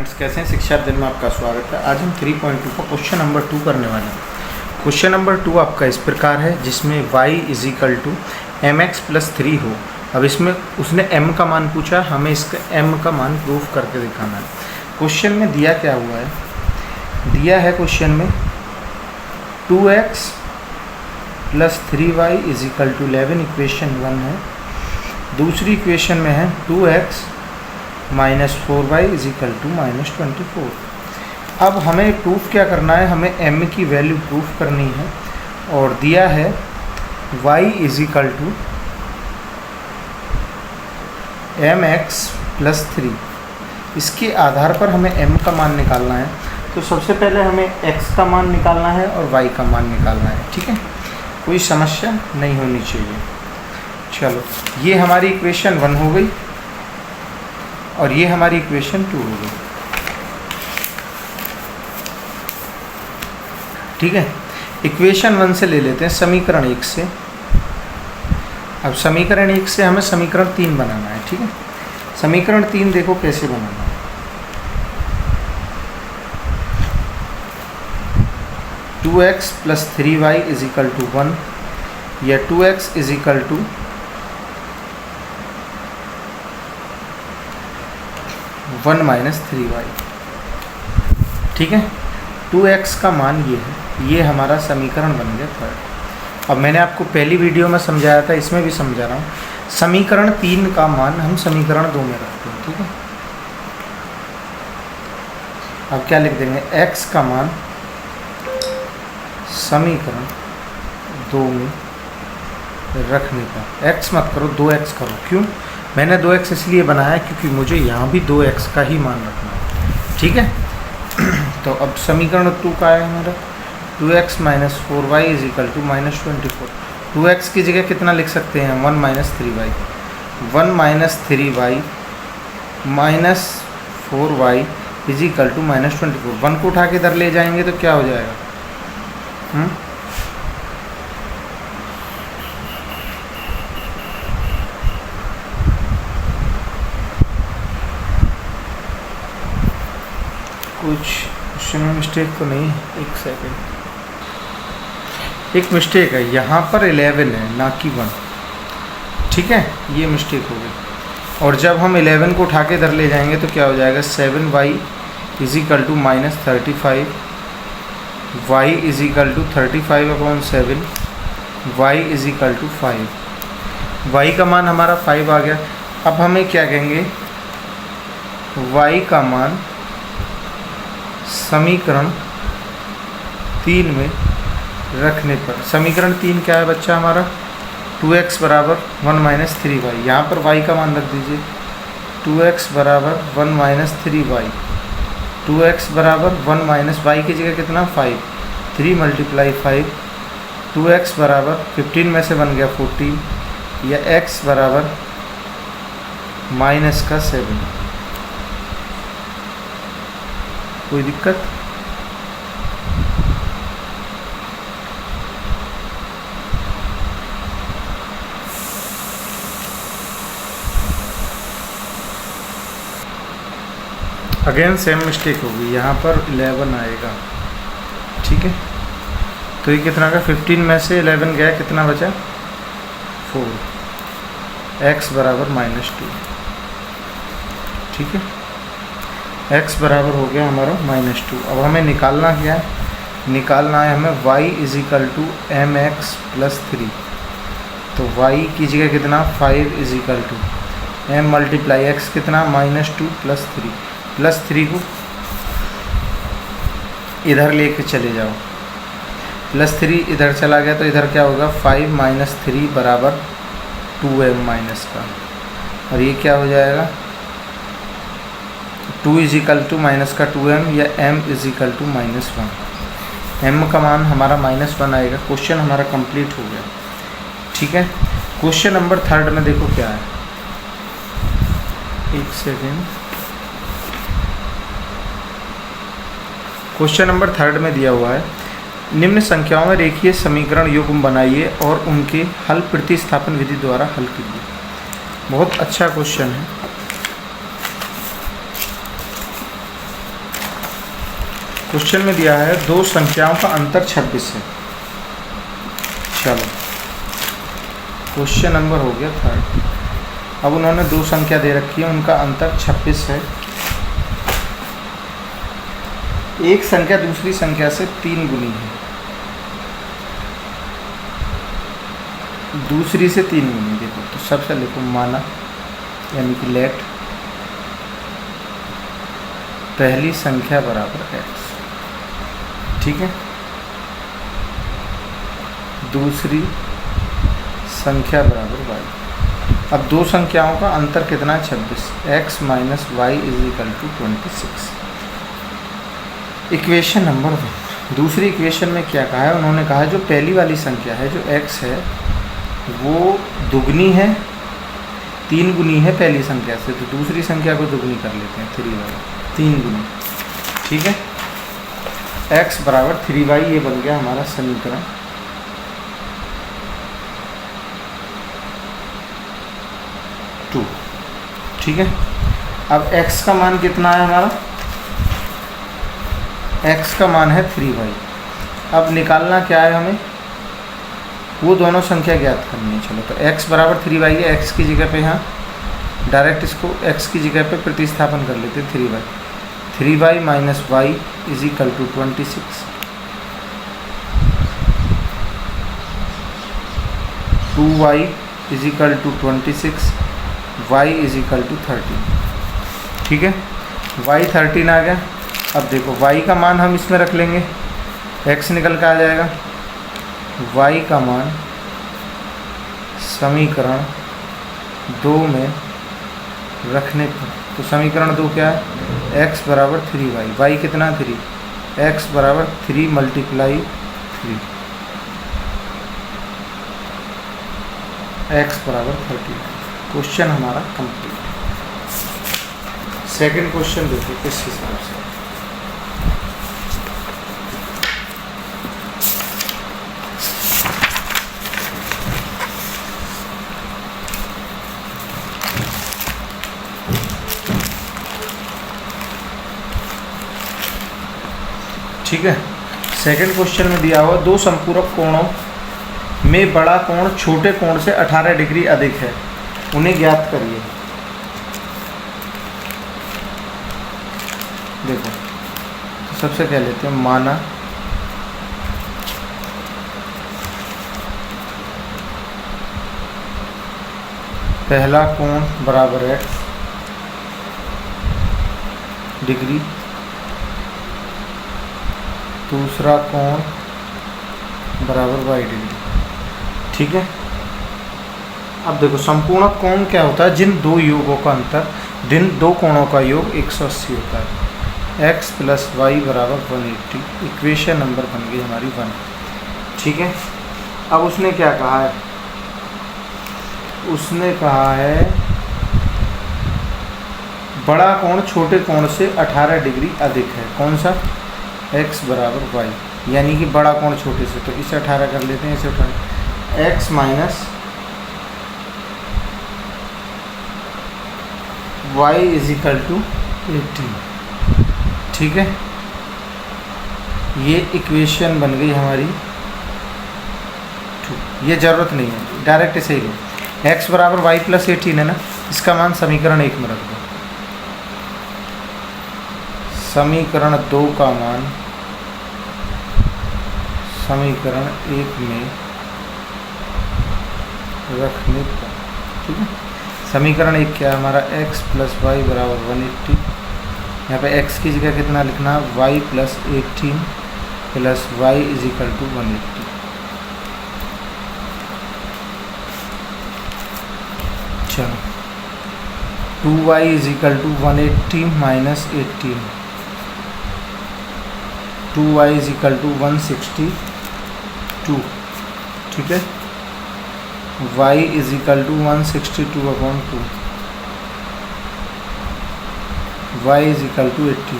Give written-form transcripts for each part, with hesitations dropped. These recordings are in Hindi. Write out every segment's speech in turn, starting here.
कैसे हैं? शिक्षा दिन में आपका स्वागत है। आज हम 3.2 का क्वेश्चन नंबर 2 करने वाले हैं। क्वेश्चन नंबर 2 आपका इस प्रकार है, जिसमें y = mx+3 हो। अब इसमें उसने m का मान पूछा, हमें इसका m का मान प्रूफ करके दिखाना है। क्वेश्चन में दिया क्या हुआ है? दिया है क्वेश्चन में 2x + 3y = 11, इक्वेशन 1 है। दूसरी इक्वेशन में है 2x - 4y = -24। अब हमें प्रूफ क्या करना है? हमें m की वैल्यू प्रूफ करनी है और दिया है y = mx+3। इसके आधार पर हमें m का मान निकालना है। तो सबसे पहले हमें x का मान निकालना है और y का मान निकालना है। ठीक है, कोई समस्या नहीं होनी चाहिए। चलो, ये हमारी इक्वेशन 1 हो गई और ये हमारी इक्वेशन 2 हो गई। ठीक है, इक्वेशन 1 से ले लेते हैं समीकरण 1 से। अब समीकरण 1 से हमें समीकरण 3 बनाना है। ठीक है, समीकरण 3 देखो कैसे बनाना है। टू एक्स + 3y = 1 या 2x = 1 - 3y। ठीक है, 2x का मान ये है, ये हमारा समीकरण बन गया थर्ड। अब मैंने आपको पहली वीडियो में समझाया था, इसमें भी समझा रहा हूँ। समीकरण 3 का मान हम समीकरण 2 में रखते हैं। ठीक है, अब क्या लिख देंगे? x का मान समीकरण 2 में रखने का। x मत करो, 2x करो। क्यों? मैंने 2x इसलिए बनाया क्योंकि मुझे यहाँ भी 2x का ही मान रखना है। ठीक है, तो अब समीकरण 2 का है हमारा 2x - 4y = -24। 2x की जगह कितना लिख सकते हैं? 1 - 3y। 1 - 3y - 4y = -24। 1 को उठा के इधर ले जाएंगे तो क्या हो जाएगा? कुछ क्वेश्चन में मिस्टेक तो नहीं है? एक सेकेंड, एक मिस्टेक है यहाँ पर 11 है ना कि 1। ठीक है, ये मिस्टेक हो गई। और जब हम 11 को उठा के इधर ले जाएंगे तो क्या हो जाएगा? 7y = -35, y = 35/7, y = 5। y का मान हमारा 5 आ गया। अब हमें क्या कहेंगे? y का मान समीकरण 3 में रखने पर, समीकरण 3 क्या है बच्चा हमारा? 2x = 1 - 3y। यहाँ पर y का मान रख दीजिए। 2x = 1 - 3y। 2x = 1 - y की जगह कितना? 5। 3 × 5। 2x = 15 में से बन गया 14 या x = -7। कोई दिक्कत? अगेन सेम मिस्टेक होगी, यहाँ पर 11 आएगा। ठीक है, तो ये कितना का? 15 में से 11 गया, कितना बचा? 4। x = -2। ठीक है, x बराबर हो गया हमारा -2। अब हमें निकालना क्या है? निकालना है हमें y = mx+3। तो y की जगह कितना? 5 = m × x कितना? -2 + 3 को इधर लेके चले जाओ। +3 इधर चला गया तो इधर क्या होगा? 5 - 3 = 2m माइनस का। और ये क्या हो जाएगा? 2 = माइनस का 2m या m = -1। m का मान हमारा -1 आएगा। क्वेश्चन हमारा कंप्लीट हो गया। ठीक है, क्वेश्चन नंबर 3 में देखो क्या है। एक सेकेंड, क्वेश्चन नंबर 3 में दिया हुआ है, निम्न संख्याओं में रेखीय समीकरण युग्म बनाइए और उनके हल प्रतिस्थापन विधि द्वारा हल कीजिए। बहुत अच्छा क्वेश्चन है। क्वेश्चन में दिया है दो संख्याओं का अंतर 26 है। चलो क्वेश्चन नंबर हो गया 3। अब उन्होंने दो संख्या दे रखी है, उनका अंतर 26 है। एक संख्या दूसरी संख्या से 3 गुनी है, दूसरी से 3 गुनी। देखो तो सबसे लिखो माना, यानी कि लेट पहली संख्या बराबर x, ठीक है। दूसरी संख्या बराबर y। अब दो संख्याओं का अंतर कितना है? 26। x minus y is equal to 26। Equation number 1। दूसरी इक्वेशन में क्या कहा है? उन्होंने कहा है जो पहली वाली संख्या है जो x है वो दुगनी है, 3 गुनी है पहली संख्या से, तो दूसरी संख्या को दुगनी कर लेते हैं 3y, 3 गुनी, ठीक है। x बराबर 3y, ये बन गया हमारा समीकरण। ठीक है। अब x का मान कितना है हमारा? x का मान है 3y। अब निकालना क्या है हमें? वो दोनों संख्या ज्ञात करनी है। चलो तो x बराबर 3y है, x की जगह पे यहाँ डायरेक्ट इसको x की जगह पे प्रतिस्थापन कर लेते हैं 3y। 3y minus y is equal to 26। 2y is equal to 26, y is equal to 13, ठीक है। y 13 आ गया। अब देखो y का मान हम इसमें रख लेंगे, x निकल के आ जाएगा। y का मान समीकरण 2 में रखने पर, तो समीकरण 2 क्या है? x बराबर 3y, y कितना 3, x बराबर 3 मल्टीप्लाई 3, x बराबर 30। क्वेश्चन हमारा कंप्लीट। सेकंड क्वेश्चन देखो किस हिसाब से। ठीक है। सेकंड क्वेश्चन में दिया हुआ दो संपूरक कोणों में बड़ा कोण छोटे कोण से 18 डिग्री अधिक है, उन्हें ज्ञात करिए। देखो तो सबसे कह लेते हैं माना पहला कोण बराबर x डिग्री, दूसरा कोण बराबर y डिग्री, ठीक है। अब देखो संपूर्ण कोण क्या होता है? जिन दो योगों का अंतर, जिन दो कोणों का योग 180 होता है। x प्लस वाई बराबर 180। इक्वेशन नंबर बन गई हमारी 1, ठीक है। अब उसने क्या कहा है? उसने कहा है बड़ा कोण छोटे कोण से 18 डिग्री अधिक है। कौन सा? x बराबर y, यानी कि बड़ा कोण छोटे से, तो इसे 18 कर लेते हैं, इसे 18। x minus y is equal to 18, ठीक है। ये इक्वेशन बन गई हमारी 2। ये ज़रूरत नहीं है, डायरेक्ट इसे ही लो। x बराबर y प्लस 18 है ना, इसका मान समीकरण 1 में रख दो। समीकरण 2 का मान समीकरण 1 में रखने पर, ठीक है। समीकरण 1 क्या है हमारा? x प्लस वाई बराबर 180। यहाँ पे x की जगह कितना लिखना है? y plus 18 plus y is equal to 180। चलो 2y is equal to 180 minus 18, 2y is equal to 162, ठीक है। y is equal to 162 upon 2, y is equal to 80।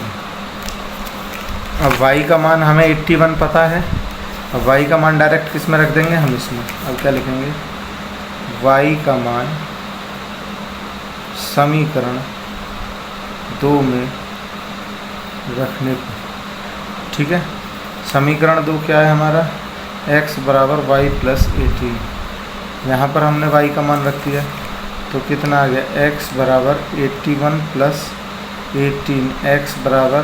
अब y का मान हमें 81 पता है। अब y का मान डायरेक्ट किस में रख देंगे? हम इसमें। अब क्या लिखेंगे? y का मान समीकरण 2 में रखने पर ठीक है। समीकरण 2 क्या है हमारा, x बराबर वाई प्लस 18। यहाँ पर हमने y का मान रख दिया तो कितना आ गया, x बराबर 81 प्लस 18, x बराबर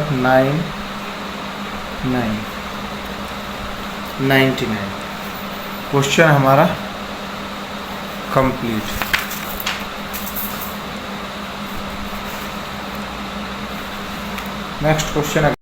99। क्वेश्चन हमारा कंप्लीट। Next question